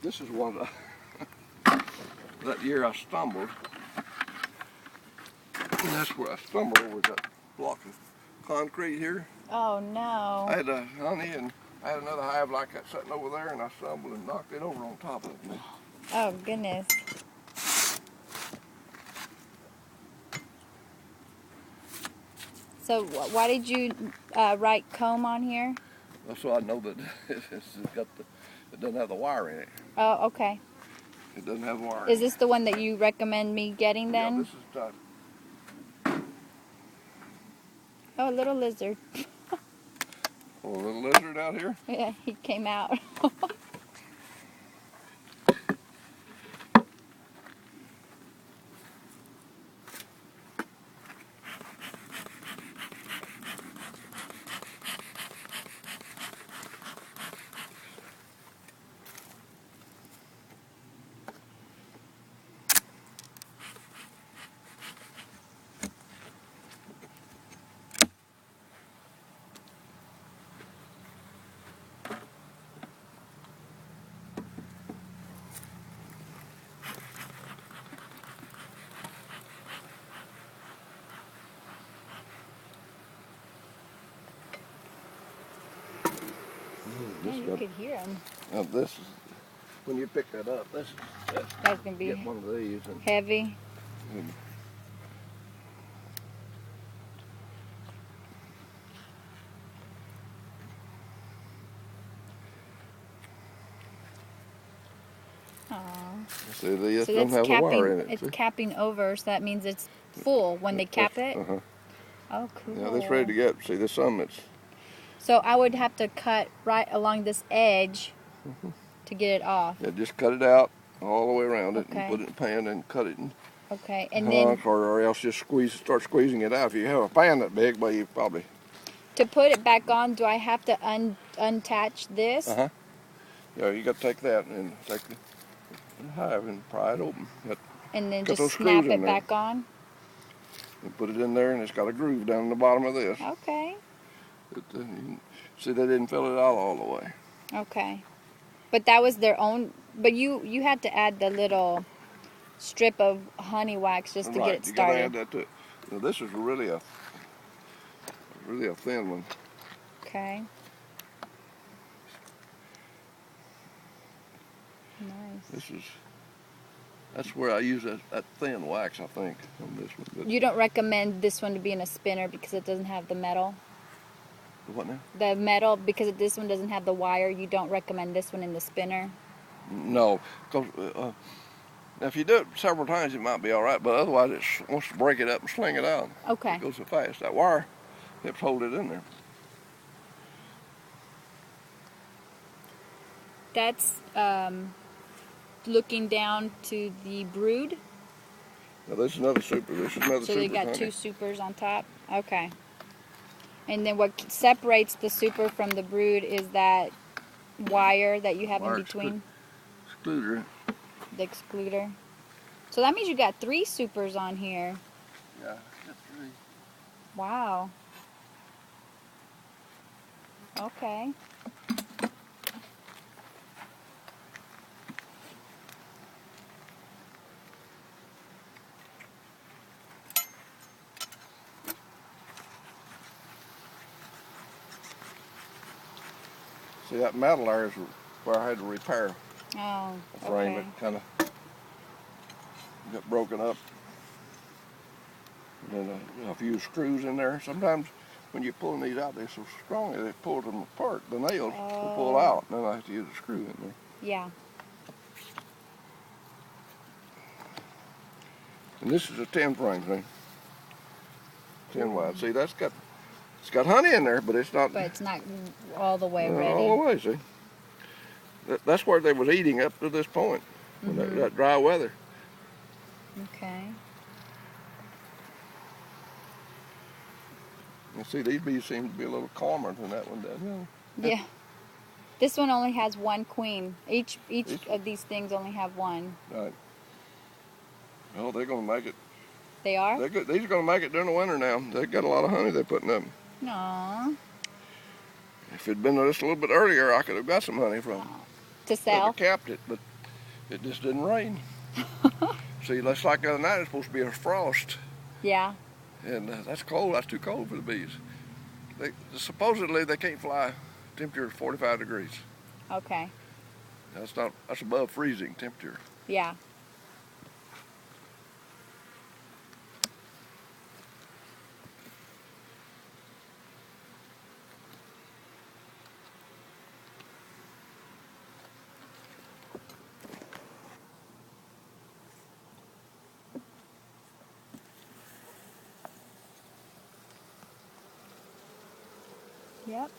This is one that year I stumbled. And that's where I stumbled over that block of concrete here. Oh no. I had a honey and I had another hive like that sitting over there, and I stumbled and knocked it over on top of me. Oh goodness. So why did you write comb on here? So I know that it doesn't have the wire in it. Oh, okay. It doesn't have wire. Is this the one that you recommend me getting then? Yeah, this is Oh, a little lizard. a little lizard out here. Yeah, he came out. Yeah, you could hear him. Now this is, when you pick that up, that's That's gonna be get one of these. And, heavy. see, this So don't that's have a wire in it. It's see? capping over, so that means it's full when they cap it. Oh, cool. Yeah, that's ready to get. See, there's some that's. So I would have to cut right along this edge to get it off. Yeah, just cut it out all the way around it Okay. and put it in a pan and cut it in Okay, and then hunk, or else just start squeezing it out. If you have a pan that big, well, you probably. to put it back on, do I have to untach this? Yeah, you got to take that and take the hive and pry it open. And then got just those snap screws in it there. back on? And put it in there, and it's got a groove down in the bottom of this. Okay. You can see, they didn't fill it out all the way. Okay. But that was their own, but you had to add the little strip of honey wax just to get it You got to started. add that to it. Now, this is really a thin one. Okay. Nice. That's where I use that thin wax, I think, on this one. But You don't recommend this one to be in a spinner because it doesn't have the metal? what now? The metal, because this one doesn't have the wire, you don't recommend this one in the spinner? No, because now if you do it several times, it might be all right, but otherwise it wants to break it up and sling it out. Okay. It goes so fast. That wire helps hold it in there. That's looking down to the brood. Now this is another super. This is another super. So they got honey. 2 supers on top. Okay. And then what separates the super from the brood is that wire that you have Wire in between. Excluder. The excluder. So that means you got 3 supers on here. Yeah, that's 3. Wow. Okay. See, that metal there is where I had to repair Oh, a frame. okay. It kind of got broken up. And then a few screws in there. Sometimes when you're pulling these out, they're so strong that it pulls them apart. The nails will pull out, and then I have to use a screw in there. Yeah. And this is a 10 frame thing. 10 wide. See, it's got honey in there, but it's not. But it's not all the way All ready. the way, see. That's where they was eating up to this point, when that dry weather. Okay. You see, these bees seem to be a little calmer than that one does. Yeah. This one only has 1 queen. Each of these things only have 1. Right. Well, they're going to make it. They are? These are going to make it during the winter now. They've got a lot of honey they're putting up. Aww. If it'd been just a little bit earlier, I could have got some honey from them. To sell? I capped it, but It just didn't rain. See, that's like the other night. It's supposed to be a frost. Yeah. And that's cold. That's too cold for the bees. Supposedly they can't fly temperature 45 degrees. Okay. That's above freezing temperature. Yeah. Yep.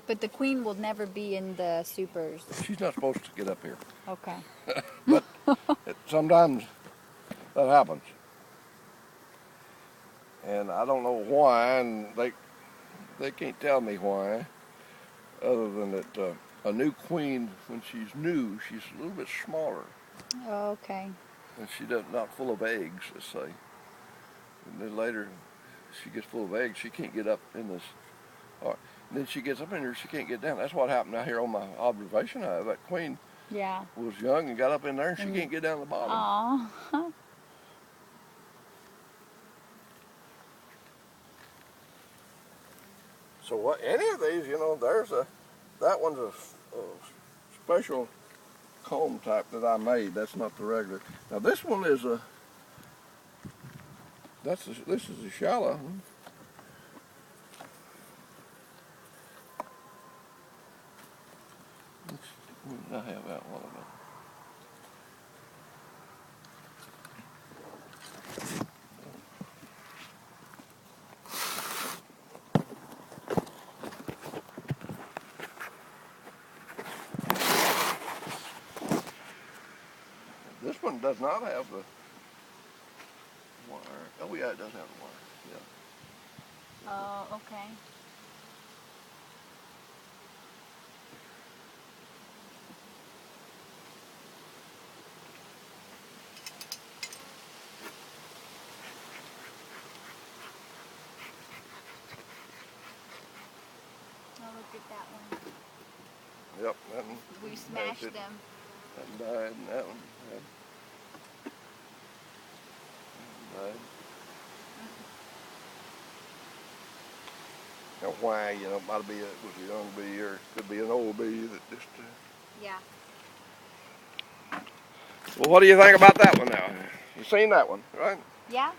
But the queen will never be in the supers. She's not supposed to get up here. Okay. But sometimes that happens. And I don't know why, and they can't tell me why, other than that a new queen, when she's new, she's a little bit smaller. Okay. And she not full of eggs, let's say. And then later, she gets full of eggs, she can't get up in this. And then she gets up in here, she can't get down. That's what happened out here on my observation hive. That queen was young and got up in there, and she can't get down the bottom. Aw. So any of these, that one's a special comb type that I made. That's not the regular. Now this one is this is a shallow one. I have that one of them. This one does not have the wire. Oh yeah, it does have the wire. Yeah. Oh, okay. Oh, look at that one. Yep, that one. We smashed them. That one died, and that one died. Now why, might be it was a young bee or it could be an old bee that just. Yeah. Well, what do you think about that one now? You seen that one, right? Yeah.